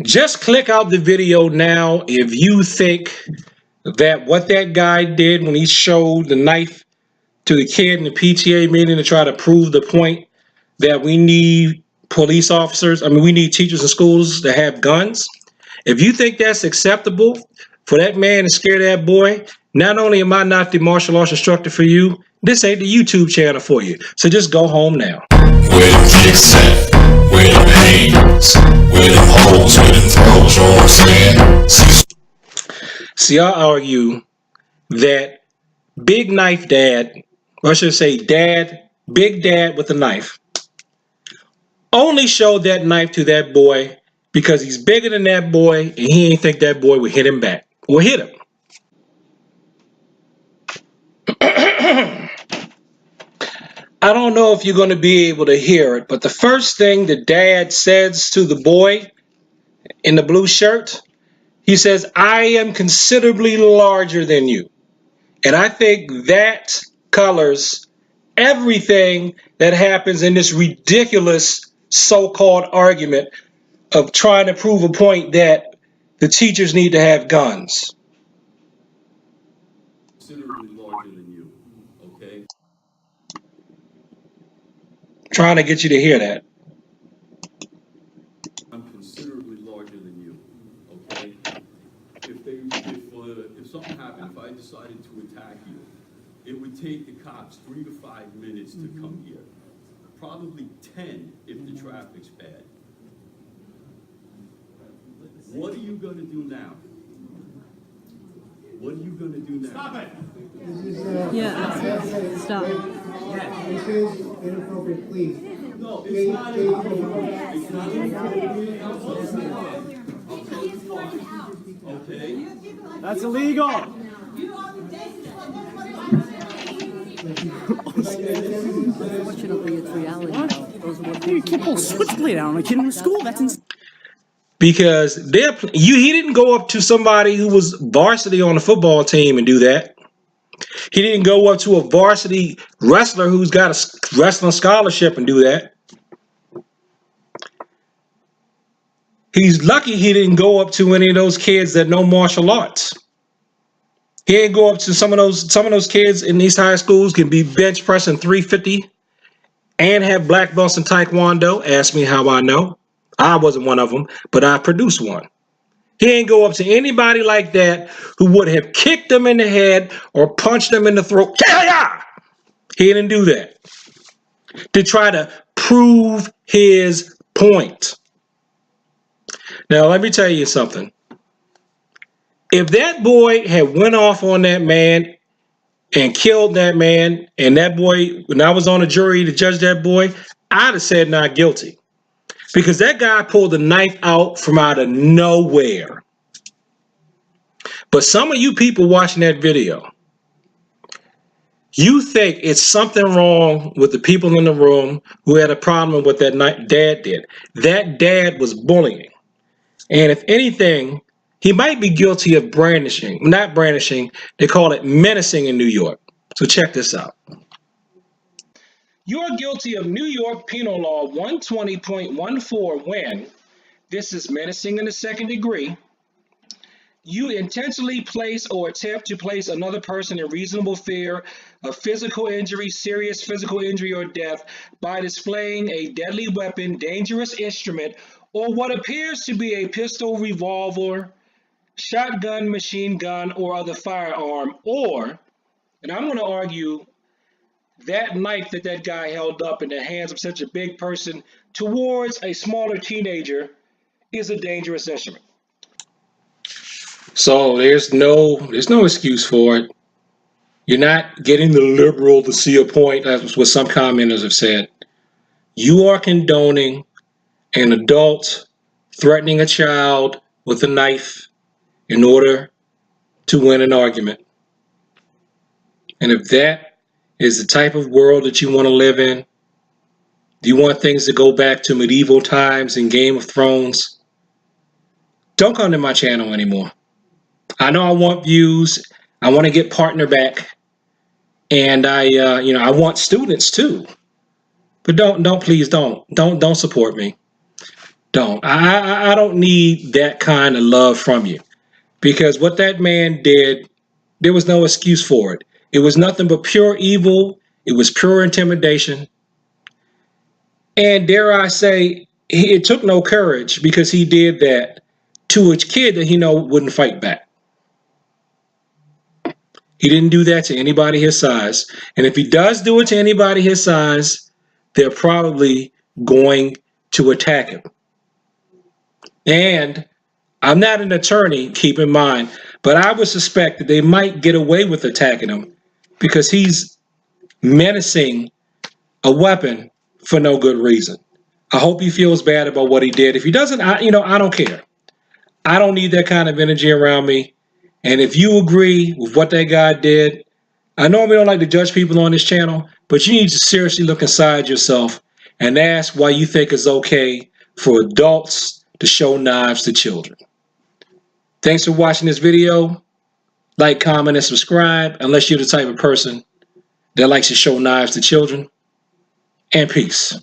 Just click out the video now if you think that what that guy did when he showed the knife to the kid in the PTA meeting to try to prove the point that we need police officers, we need teachers in schools to have guns. If you think that's acceptable for that man to scare that boy, not only am I not the martial arts instructor for you, this ain't the YouTube channel for you. So just go home now. Where the kicks at? Where the pains? Where the holes? Where the throws? You know what I'm saying? See, I argue that Big Knife Dad, or I should say Dad, Big Dad with a knife, only showed that knife to that boy because he's bigger than that boy and he ain't think that boy would hit him back or hit him. I don't know if you're going to be able to hear it, but the first thing the dad says to the boy in the blue shirt, he says, "I am considerably larger than you." And I think that colors everything that happens in this ridiculous so-called argument of trying to prove a point that the teachers need to have guns. Considerably larger than you, okay? Trying to get you to hear that. I'm considerably larger than you, okay? If something happened, if I decided to attack you, it would take the cops 3 to 5 minutes to come here. Probably 10 if the traffic's bad. What are you gonna do now? What are you gonna do now? Stop it! Yeah, stop. This is inappropriate, please. No, it's not inappropriate. It's not inappropriate. Okay? That's illegal. What you don't think it's reality? You can't pull a switchblade out on a kid in school. That's insane. Because he didn't go up to somebody who was varsity on the football team and do that. He didn't go up to a varsity wrestler who's got a wrestling scholarship and do that. He's lucky he didn't go up to any of those kids that know martial arts. He didn't go up to some of those kids in these high schools can be bench pressing 350 and have black belts in Taekwondo. Ask me how I know. I wasn't one of them, but I produced one. He ain't go up to anybody like that who would have kicked them in the head or punched them in the throat. He didn't do that to try to prove his point. Now, let me tell you something. If that boy had went off on that man and killed that man, and that boy, when I was on a jury to judge that boy, I'd have said not guilty. Because that guy pulled the knife out from out of nowhere. But some of you people watching that video, you think it's something wrong with the people in the room who had a problem with what that dad did. That dad was bullying. And if anything, he might be guilty of brandishing. Not brandishing, they call it menacing in New York. So check this out. You're guilty of New York Penal Law 120.14 when this is menacing in the second degree. You intentionally place or attempt to place another person in reasonable fear of physical injury, serious physical injury, or death by displaying a deadly weapon, dangerous instrument, or what appears to be a pistol, revolver, shotgun, machine gun, or other firearm, or, and I'm going to argue, that knife that guy held up in the hands of such a big person towards a smaller teenager is a dangerous instrument. So there's no excuse for it. You're not getting the liberal to see a point, as what some commenters have said. You are condoning an adult threatening a child with a knife in order to win an argument. And if that is the type of world that you want to live in, do you want things to go back to medieval times and Game of Thrones? Don't come to my channel anymore. I know I want views. I want to get partner back. And I want students too. But please don't support me. Don't. I don't need that kind of love from you, because what that man did, there was no excuse for it. It was nothing but pure evil. It was pure intimidation. And dare I say, it took no courage, because he did that to a kid that he know wouldn't fight back. He didn't do that to anybody his size. And if he does do it to anybody his size, they're probably going to attack him. And I'm not an attorney, keep in mind, but I would suspect that they might get away with attacking him because he's menacing a weapon for no good reason. I hope he feels bad about what he did. If he doesn't, I don't care. I don't need that kind of energy around me. And if you agree with what that guy did, I normally don't like to judge people on this channel, but you need to seriously look inside yourself and ask why you think it's okay for adults to show knives to children. Thanks for watching this video. Like, comment, and subscribe, unless you're the type of person that likes to show knives to children. And peace.